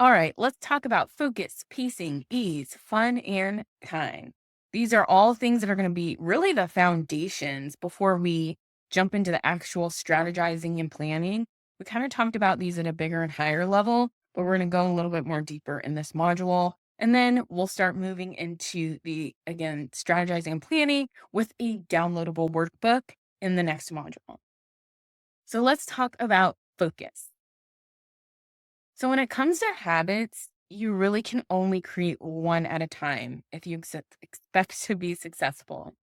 All right, let's talk about focus, pacing, ease, fun, and time. These are all things that are going to be really the foundations before we jump into the actual strategizing and planning. We kind of talked about these at a bigger and higher level, but we're going to go a little bit more deeper in this module. And then we'll start moving into the, again, strategizing and planning with a downloadable workbook in the next module. So let's talk about focus. So when it comes to habits, you really can only create one at a time if you expect to be successful.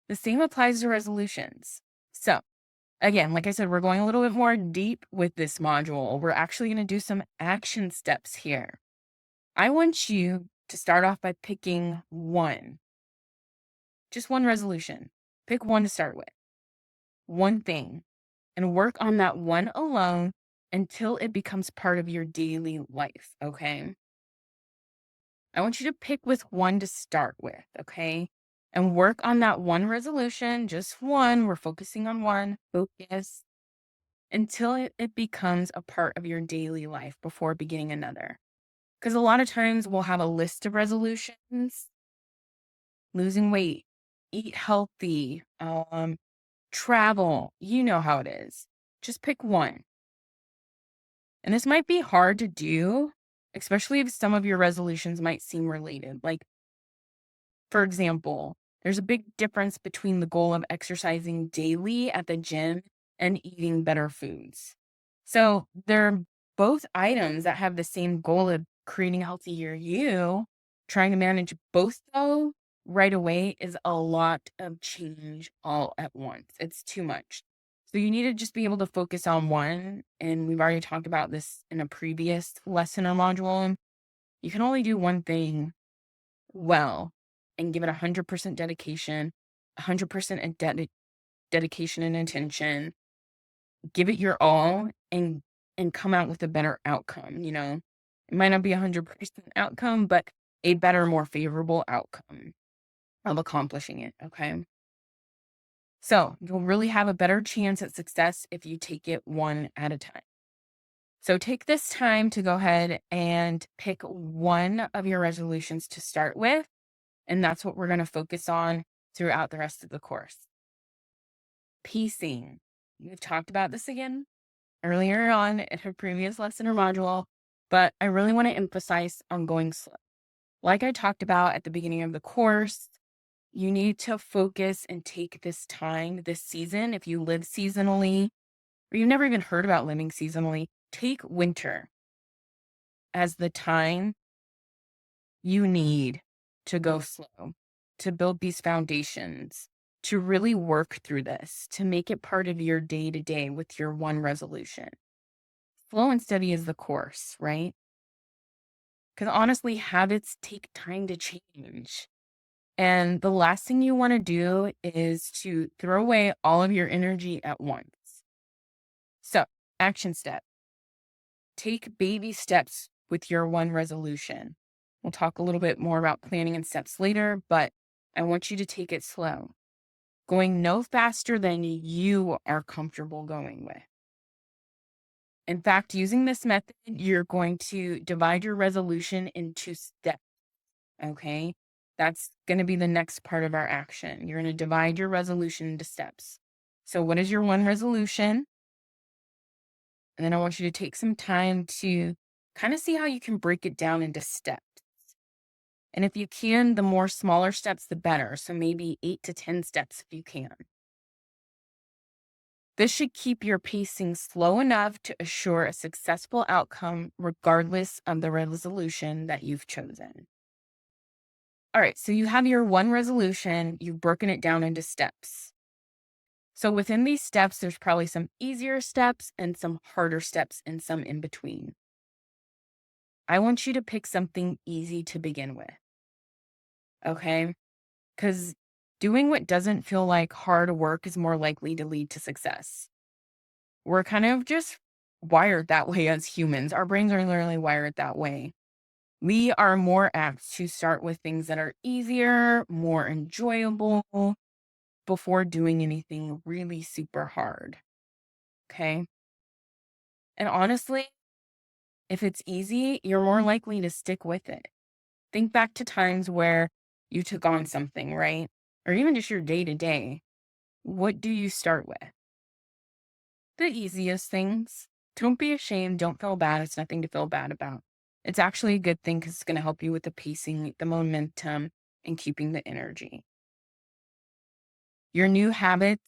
The same applies to resolutions. So, again, like I said, we're going a little bit more deep with this module. We're actually going to do some action steps here. I want you to start off by picking one, just one resolution. Pick one to start with, one thing, and work on that one alone until it becomes part of your daily life. Okay. I want you to pick with one to start with, okay? And work on that one resolution, just one. We're focusing on one, focus until it becomes a part of your daily life before beginning another. Because a lot of times we'll have a list of resolutions: losing weight, eat healthy, travel. You know how it is. Just pick one. And this might be hard to do, especially if some of your resolutions might seem related. Like, for example, there's a big difference between the goal of exercising daily at the gym and eating better foods. So they're both items that have the same goal of creating a healthier you. Trying to manage both though right away is a lot of change all at once. It's too much. So you need to just be able to focus on one. And we've already talked about this in a previous lesson or module. You can only do one thing well and give it 100% dedication, 100% dedication and attention. Give it your all and come out with a better outcome, you know? It might not be 100% outcome, but a better, more favorable outcome of accomplishing it, okay? So, you'll really have a better chance at success if you take it one at a time. So, take this time to go ahead and pick one of your resolutions to start with. And that's what we're going to focus on throughout the rest of the course. Pacing. We've talked about this again earlier on in her previous lesson or module, but I really want to emphasize on going slow. Like I talked about at the beginning of the course, you need to focus and take this time, this season. If you live seasonally, or you've never even heard about living seasonally, take winter as the time you need to go slow, to build these foundations, to really work through this, to make it part of your day to day with your one resolution. Slow and steady is the course, right? Because honestly, habits take time to change. And the last thing you want to do is to throw away all of your energy at once. So, action step: take baby steps with your one resolution. We'll talk a little bit more about planning and steps later, but I want you to take it slow, going no faster than you are comfortable going with. In fact, using this method, you're going to divide your resolution into steps. Okay. That's going to be the next part of our action. You're going to divide your resolution into steps. So, what is your one resolution? And then I want you to take some time to kind of see how you can break it down into steps. And if you can, the more smaller steps, the better. So maybe 8 to 10 steps if you can. This should keep your pacing slow enough to assure a successful outcome, regardless of the resolution that you've chosen. All right, so you have your one resolution, you've broken it down into steps. So within these steps, there's probably some easier steps and some harder steps and some in between. I want you to pick something easy to begin with, okay? Because doing what doesn't feel like hard work is more likely to lead to success. We're kind of just wired that way as humans. Our brains are literally wired that way. We are more apt to start with things that are easier, more enjoyable before doing anything really super hard. Okay. And honestly, If it's easy, you're more likely to stick with it. Think back to times where you took on something, right? Or even just your day to day. What do you start with? The easiest things. Don't be ashamed. Don't feel bad. It's nothing to feel bad about. It's actually a good thing because it's going to help you with the pacing, the momentum, and keeping the energy. Your new habits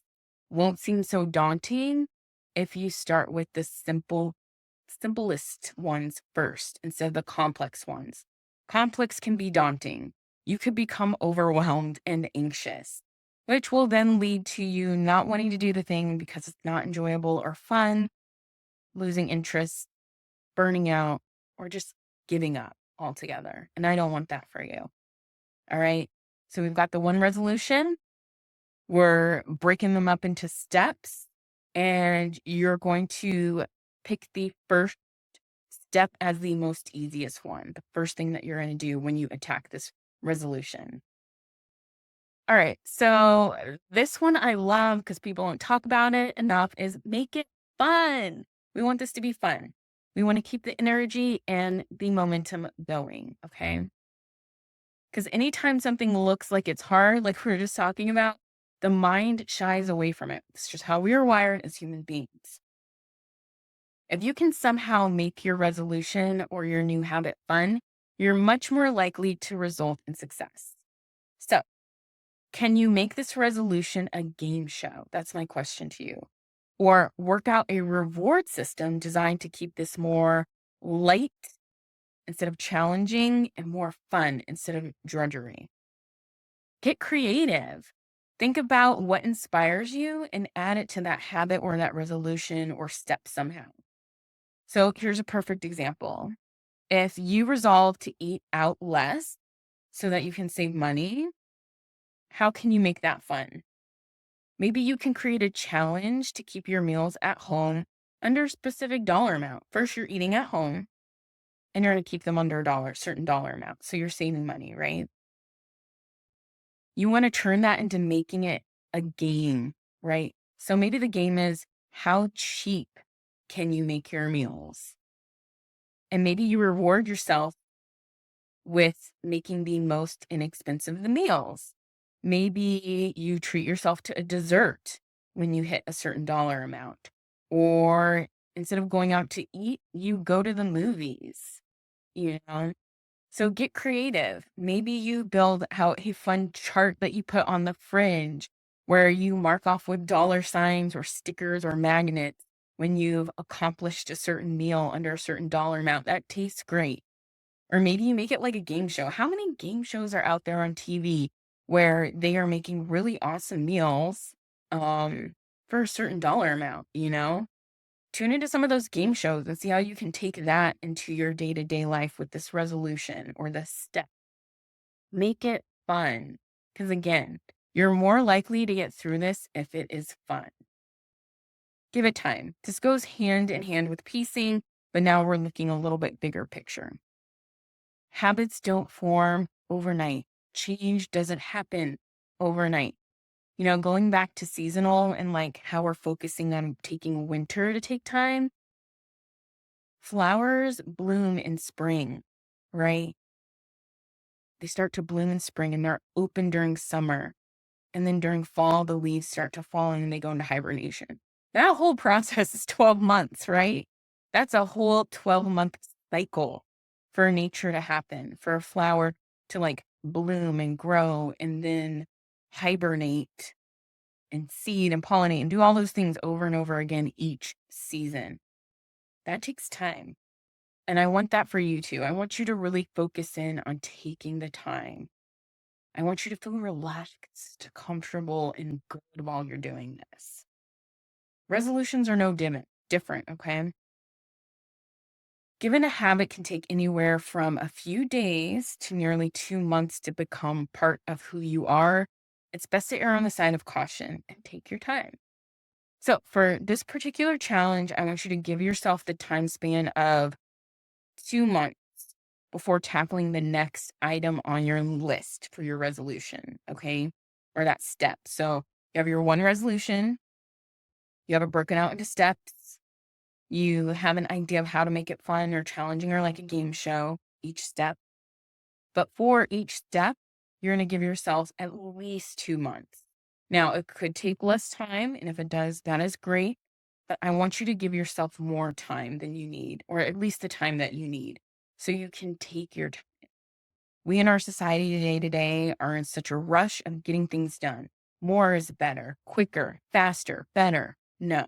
won't seem so daunting if you start with the simplest ones first instead of the complex ones. Complex can be daunting. You could become overwhelmed and anxious, which will then lead to you not wanting to do the thing because it's not enjoyable or fun, losing interest, burning out, or just giving up altogether. And I don't want that for you. All right. So we've got the one resolution. We're breaking them up into steps, and you're going to pick the first step as the most easiest one, the first thing that you're going to do when you attack this resolution. All right. So this one I love because people don't talk about it enough is make it fun. We want this to be fun. We want to keep the energy and the momentum going. Okay. Because anytime something looks like it's hard, like we were just talking about, the mind shies away from it. It's just how we are wired as human beings. If you can somehow make your resolution or your new habit fun, you're much more likely to result in success. So, can you make this resolution a game show? That's my question to you. Or work out a reward system designed to keep this more light instead of challenging and more fun instead of drudgery. Get creative. Think about what inspires you and add it to that habit or that resolution or step somehow. So here's a perfect example. If you resolve to eat out less so that you can save money, how can you make that fun? Maybe you can create a challenge to keep your meals at home under a specific dollar amount. First, you're eating at home and you're going to keep them under certain dollar amount. So you're saving money, right? You want to turn that into making it a game, right? So maybe the game is how cheap can you make your meals? And maybe you reward yourself with making the most inexpensive of the meals. Maybe you treat yourself to a dessert when you hit a certain dollar amount. Or instead of going out to eat, you go to the movies, you know? So get creative. Maybe you build out a fun chart that you put on the fridge where you mark off with dollar signs or stickers or magnets when you've accomplished a certain meal under a certain dollar amount. That tastes great. Or maybe you make it like a game show. How many game shows are out there on TV where they are making really awesome meals for a certain dollar amount, you know? Tune into some of those game shows and see how you can take that into your day to day life with this resolution or this step. Make it fun. Because again, you're more likely to get through this if it is fun. Give it time. This goes hand in hand with piecing, but now we're looking a little bit bigger picture. Habits don't form overnight. Change doesn't happen overnight. You know, going back to seasonal and like how we're focusing on taking winter to take time, flowers bloom in spring, right? They start to bloom in spring and they're open during summer. And then during fall, the leaves start to fall and they go into hibernation. That whole process is 12 months, right? That's a whole 12-month cycle for nature to happen, for a flower to like bloom and grow and then hibernate and seed and pollinate and do all those things over and over again each season. That takes time. And I want that for you too. I want you to really focus in on taking the time. I want you to feel relaxed, comfortable, and good while you're doing this. Resolutions are no different, okay? Given a habit can take anywhere from a few days to nearly 2 months to become part of who you are, it's best to err on the side of caution and take your time. So, for this particular challenge, I want you to give yourself the time span of 2 months before tackling the next item on your list for your resolution, okay? Or that step. So, you have your one resolution, you have it broken out into steps. You have an idea of how to make it fun or challenging or like a game show each step. But for each step, you're going to give yourself at least 2 months. Now, it could take less time. And if it does, that is great. But I want you to give yourself more time than you need, or at least the time that you need, so you can take your time. We in our society today are in such a rush of getting things done. More is better, quicker, faster, better. No.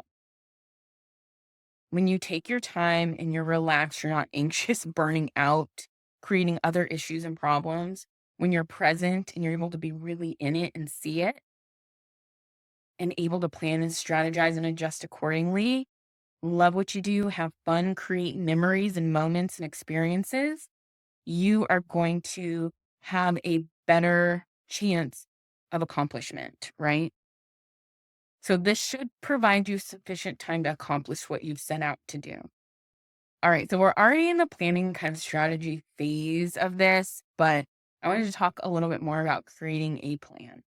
When you take your time and you're relaxed, you're not anxious, burning out, creating other issues and problems. When you're present and you're able to be really in it and see it and able to plan and strategize and adjust accordingly, love what you do, have fun, create memories and moments and experiences, you are going to have a better chance of accomplishment, right? So this should provide you sufficient time to accomplish what you've set out to do. All right, so we're already in the planning kind of strategy phase of this, but I wanted to talk a little bit more about creating a plan.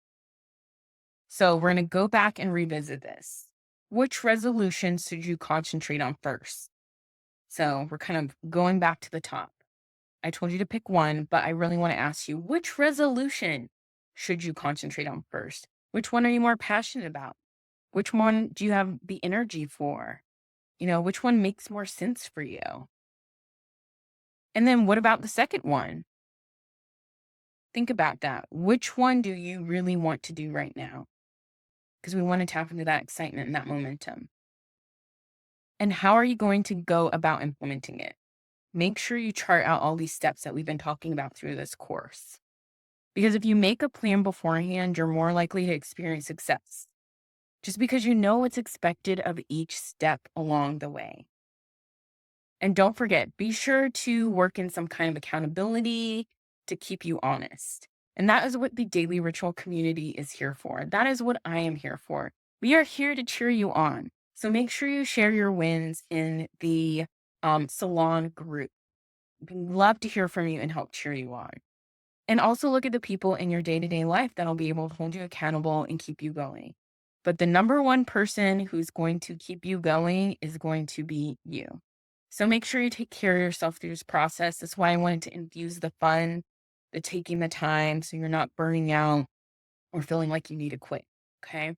So we're going to go back and revisit this. Which resolutions should you concentrate on first? So we're kind of going back to the top. I told you to pick one, but I really want to ask you, which resolution should you concentrate on first? Which one are you more passionate about? Which one do you have the energy for? Which one makes more sense for you? And then what about the second one? Think about that. Which one do you really want to do right now? Because we want to tap into that excitement and that momentum. And how are you going to go about implementing it? Make sure you chart out all these steps that we've been talking about through this course. Because if you make a plan beforehand, you're more likely to experience success just because you know what's expected of each step along the way. And don't forget, be sure to work in some kind of accountability to keep you honest. And that is what the Daily Ritual community is here for. That is what I am here for. We are here to cheer you on. So make sure you share your wins in the salon group. We'd love to hear from you and help cheer you on. And also look at the people in your day to day life that'll be able to hold you accountable and keep you going. But the number one person who's going to keep you going is going to be you. So make sure you take care of yourself through this process. That's why I wanted to infuse the fun, the taking the time so you're not burning out or feeling like you need to quit. Okay.